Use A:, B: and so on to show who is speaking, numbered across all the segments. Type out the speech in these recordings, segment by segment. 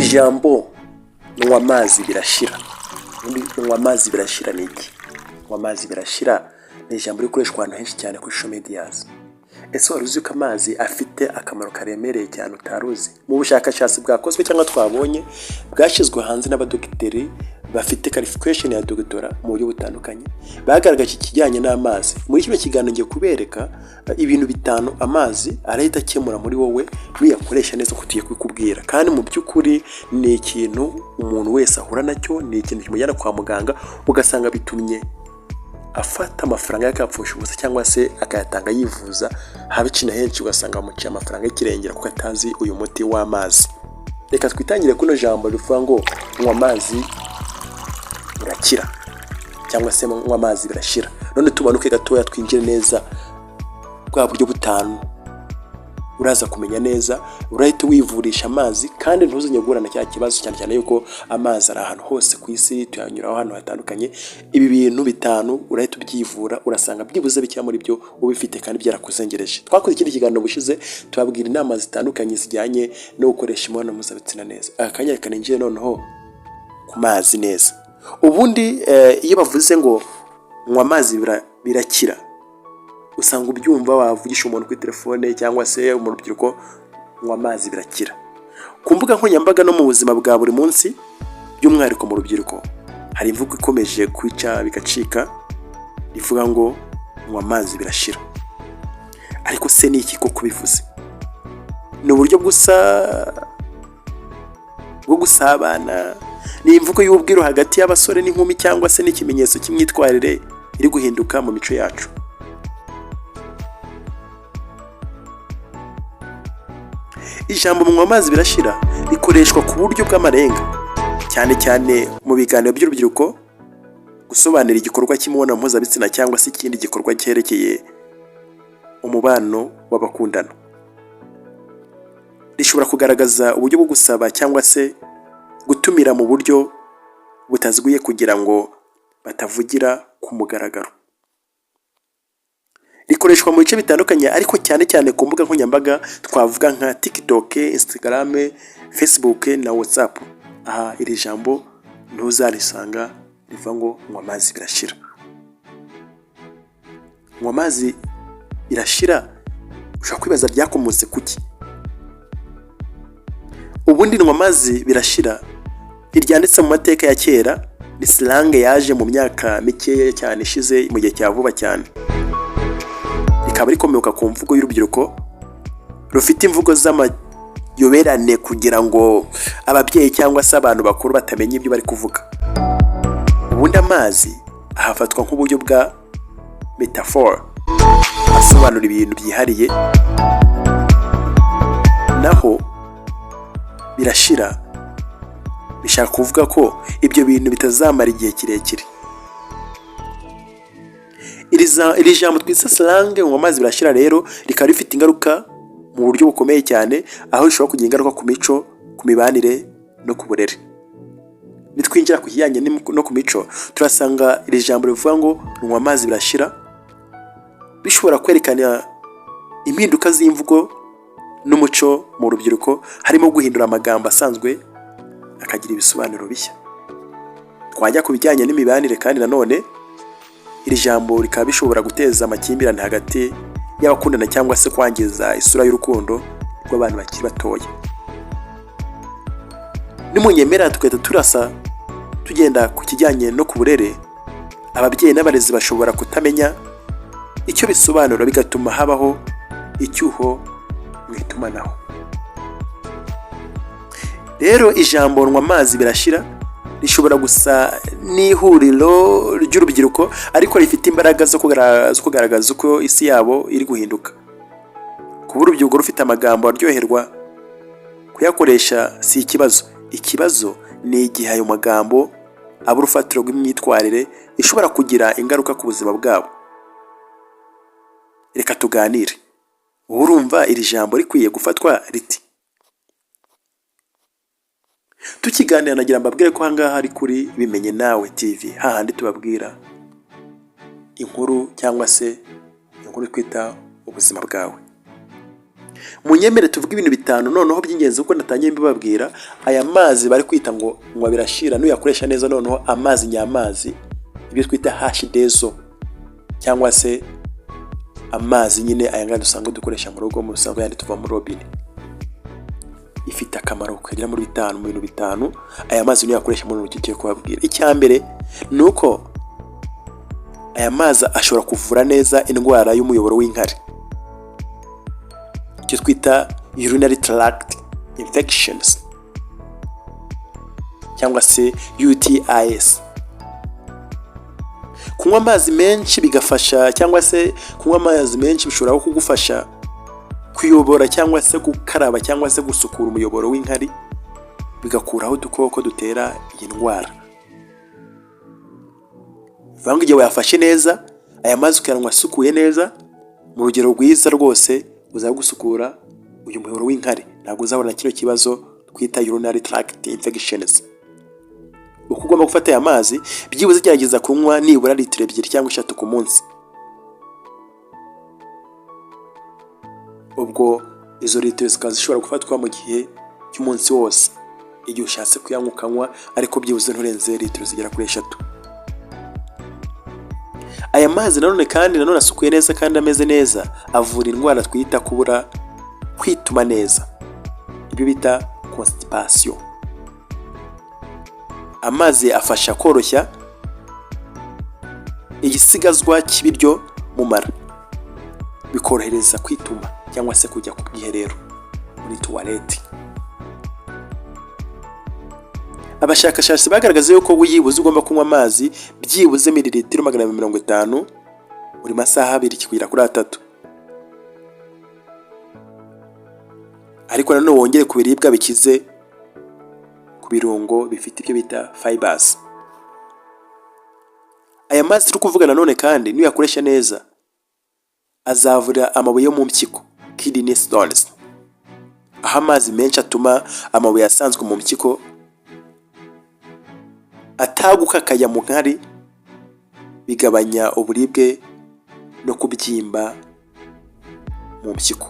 A: ijambo nywa amazi birashira. Nywa amazi birashira ni iki? Nywa amazi birashira ni ijambo rikoreshwa ahantu henshi cyane kuri social media. Ese wari uzi ko amazi afite akamaro karemereye cyane utaruzi? Mu bushakashatsi bwakozwe cyangwa twabonye bwashyizwe hanze n'abadogiteri bafite qualification ya doctora mu buryo butandukanye, bagaragaje ikijyanye n'amazi. Muri kino kiganiro ngiye kubereka ibintu bitanu amazi arahita akemura muri wowe nuyakoresha neza ko tugiye kubikubwira. Kandi mu by'ukuri ni ikintu umuntu wese ahura nacyo, ni ikintu kimujyana kwa muganga ugasanga bitumye afata amafaranga yakapfusha ubusa cyangwa se akayatanga yivuza habicina henshi, ugasanga bamuciye amafaranga y'ikirengera kuko atazi uyu muti w'amazi. Reka twitangire kuno jambo rivuga ngo nywa amazi birakira cyangwa se nywa amazi birashira. None tubanuke gatoya twinjire neza bwa buryo butanu uraza kumenya neza, urahita wivurisha amazi kandi ntuzanyegurana cya kibazo, cyane cyane yuko amazi ari ahantu hose ku isi, tuyanyuraho ahantu hatandukanye. Ibi bintu bitanu urahita ubyivura, urasanga byibuze bikira muri byo ubifite kandi byarakuzengereje. Twakoze ikindi kiganiro bushize tubabwira inama zitandukanye zijyanye no gukoresha imibonano mpuzabitsina neza. Akanya kaninjiye noneho ku mazi neza. Ubundi iyo bavuze ngo nywa amazi birakira, usanga ubyumva wavugisha umuntu kuri telefone cyangwa se mu rubyiruko, nywa amazi birakira. Ku mbuga nkoranyambaga no mu buzima bwa buri munsi, by'umwihariko mu rubyiruko, hari imvugo ikomeje kwica bigacika ivuga ngo nywa amazi birashira. Ariko se ni iki koko bivuze? Ni uburyo bwo gusabana, ni imvugo y'ubwiro hagati y'abasore n'inkumi, cyangwa se n'ikimenyetso cy'imyitwarire iri guhinduka mu mico yacu? Ijambo nywa amazi birashira rikoreshwa ku buryo bw'amarenga, cyane cyane mu biganiro by'urubyiruko, gusobanura igikorwa cy'imibonano mpuzabitsina cyangwa se ikindi gikorwa cyerekeye umubano w'abakundana. Rishobora kugaragaza uburyo bwo gusaba cyangwa se gutumira mu buryo butaziguye kugira ngo batavugira ku mugaragaro. Rikoreshwa mu bice bitandukanye, ariko cyane cyane ku mbuga nkoranyambaga twavuga nka TikTok, Instagram, Facebook na WhatsApp. Aha iri jambo ntuzarisanga rivuga ngo nywa amazi birashira. Nywa amazi birashira, ushaka kwibaza byakomotse kuki? Ubundi nywa amazi birashira iryanditse mu mateka ya kera, ni slang yaje mu myaka mikeya cyane ishize mu gihe cya vuba cyane. Rikaba rikomoka ku mvugo y'urubyiruko rufite imvugo z'amayoberane kugira ngo ababyeyi cyangwa se abantu bakuru batamenye ibyo bari kuvuga. Ubundi amazi ahafatwa nk'uburyo bwa metaphor asobanura ibintu byihariye, naho birashira bishaka kuvuga ko ibyo bintu bitazamara igihe kirekire. Iri jambo twise slang nywa amazi birashira rero rikaba rifite ingaruka mu buryo bukomeye cyane, aho rishobora kugira ingaruka ku mico, ku mibanire no ku burere. Nitwinjira ku kijyanye no ku mico, turasanga iri jambo rivuga ngo nywa amazi birashira bishobora kwerekana impinduka z'imvugo n'umuco mu rubyiruko, harimo guhindura amagambo asanzwe akagira ibisobanuro bishya. Twajya ku bijyanye n'imibanire kandi nanone iri jambo rikaba bishobora guteza amakimbirane hagati y'abakundana cyangwa se kwangiza isura y'urukundo rw'abantu bakiri batoya. Nimunyemera tukahita turasa tugenda ku kijyanye no ku burere, ababyeyi n'abarezi bashobora kutamenya icyo bisobanura, bigatuma habaho icyuho mu itumanaho. Rero ijambo nywa amazi birashira rishobora gusa n'ihuriro ry'urubyiruko, ariko rifite imbaraga zo kugaragaza uko isi yabo iri guhinduka. Kuba urubyiruko rufite amagambo aryoherwa kuyakoresha si ikibazo. Ikibazo ni igihe ayo magambo aba urufatiro rw'imyitwarire ishobora kugira ingaruka ku buzima bwabo. Reka tuganire. Urumva iri jambo rikwiye gufatwa riti? Tukiganira nagira mbabwire ko hangaha ari kuri Bimenye Nawe TV, hahandi tubabwira inkuru cyangwa se inkuru twita ubuzima bwawe. munyemere tuvuge ibintu bitanu noneho by'ingenzi kuko natangiye mbibabwira. Aya mazi bari kwita ngo birashira nuyakoresha neza, noneho amazi nyamazi, ibyo twita H2O cyangwa se amazi nyine aya ngana dusanga dukoresha mu rugo mu busanzwe yandi tuva muri robine, ifite akamaro kagera muri bitanu, mu bintu bitanu aya mazi nuyakoresha muri urugo cyo kubabwira. Icyambere nuko aya mazi ashobora kuvura neza indwara y'umuyoboro w'inkari, icyo twita urinary tract infections cyangwa se UTIs. Kunywa amazi menshi bigafasha, cyangwa se kunywa amazi menshi bishobora kugufasha kuyobora cyangwa se gukaraba cyangwa se gusukura umuyoboro w'inkari, bigakuraho udukoko dutera iyi ndwara. Vanga igihe wayafashe neza aya mazi ukayanywa asukuye neza, mu rugero rwiza rwose uzagusukura uyu muyoboro w'inkari, ntabwo uzabona kino kibazo twita urinary tract infections. Uko ugomba gufata aya mazi byibuze gerageza kunywa nibura litiro 2 cyangwa 3 ku munsi. Ubwo izo litiro zikaza zishobora gufatwa mu gihe cy'umunsi wose, igihe ushatse kuyanywa ukanywa, ariko byibuze nturenze litiro zigera kuri 3. Aya mazi nanone kandi asukuye neza kandi ameze neza avura indwara twita kubura kwituma neza, ibyo bita constipation. Amazi afasha koroshya igisigazwa cy'ibiryo mu mara, bikorohereza kwituma cyangwa se kujya ku bwiherero muri toilette. Abashakashatsi bagaragaza yuko wiyibuze ugomba kunywa amazi byibuze mililitiro 250 buri masaha 2 kugera kuri 3, ariko nanone wongere ku biribwa bikize ku birungo bifite ibyo bita fibers. Aya mazi turi kuvuga nanone kandi nuyakoresha neza azavura amabuye yo mu mpyiko, kidney stones. Aha amazi menshi atuma amabuye asanzwe mu mpyiko ataguka akajya mu nkari, bigabanya uburibwe no kubyimba mu mpyiko.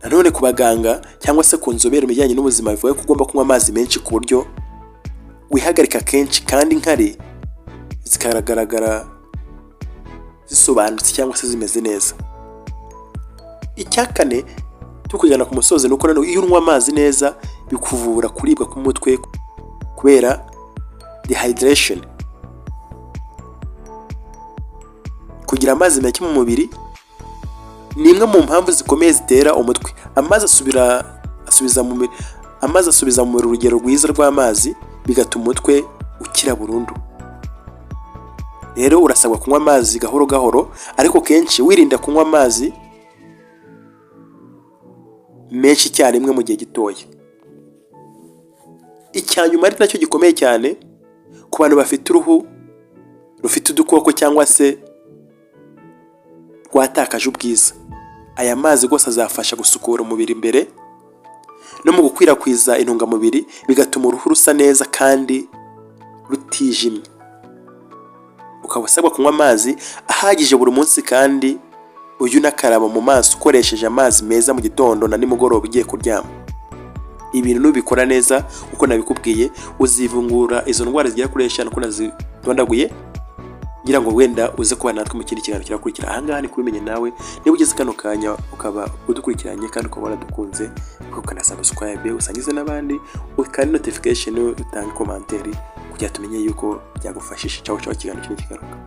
A: Nanone ku baganga cyangwa se ku nzobere mu bijyanye n'ubuzima bivuga ko ugomba kunywa amazi menshi ku buryo wihagarika kenshi kandi inkari zikagaragara zisobanutse cyangwa se zimeze neza. Icyakane tukujyana ku musozi nuko nanone iyo unywa amazi neza bikuvura kuribwa k'umutwe kubera dehydration. Kugira amazi make mu mubiri ni imwe mu mpamvu zikomeye zitera umutwe. Amazi asubiza mu mubiri urugero rwiza rw'amazi, bigatuma umutwe ukira burundu. Rero urasabwa kunywa amazi gahoro gahoro, ariko kenshi wirinda kunywa amazi menshi icyarimwe mu gihe gitoya. Icyanyuma ari nacyo gikomeye cyane ku bantu bafite uruhu rufite udukoko cyangwa se rwatakaje ubwiza. Aya mazi rwose azafasha gusukura umubiri imbere no mu gukwirakwiza intungamubiri, bigatuma uruhu rusa neza kandi rutijimye. Ukaba usabwa kunywa amazi ahagije buri munsi, kandi uyu nakaraba mu maso ukoresheje amazi meza mu gitondo na nimugoroba ugiye kuryama. Ibintu nubikora neza uko nabikubwiye, uzivungura izo ndwara zigera kuri 5 uko nazidondaguye, ngira ngo wenda uze kuba natwe mu kindi kiganiro kirakurikira. Ahangaha ni kubimenye nawe, niba ugeze kano kanya ukaba udukurikiranye kandi ukaba waradukunze, ukana subscribe, usangize n'abandi, ukana notification, utange commentaire kugira tumenye yuko byagufashije. Ciao ciao, kiganiro kindi kigaruka.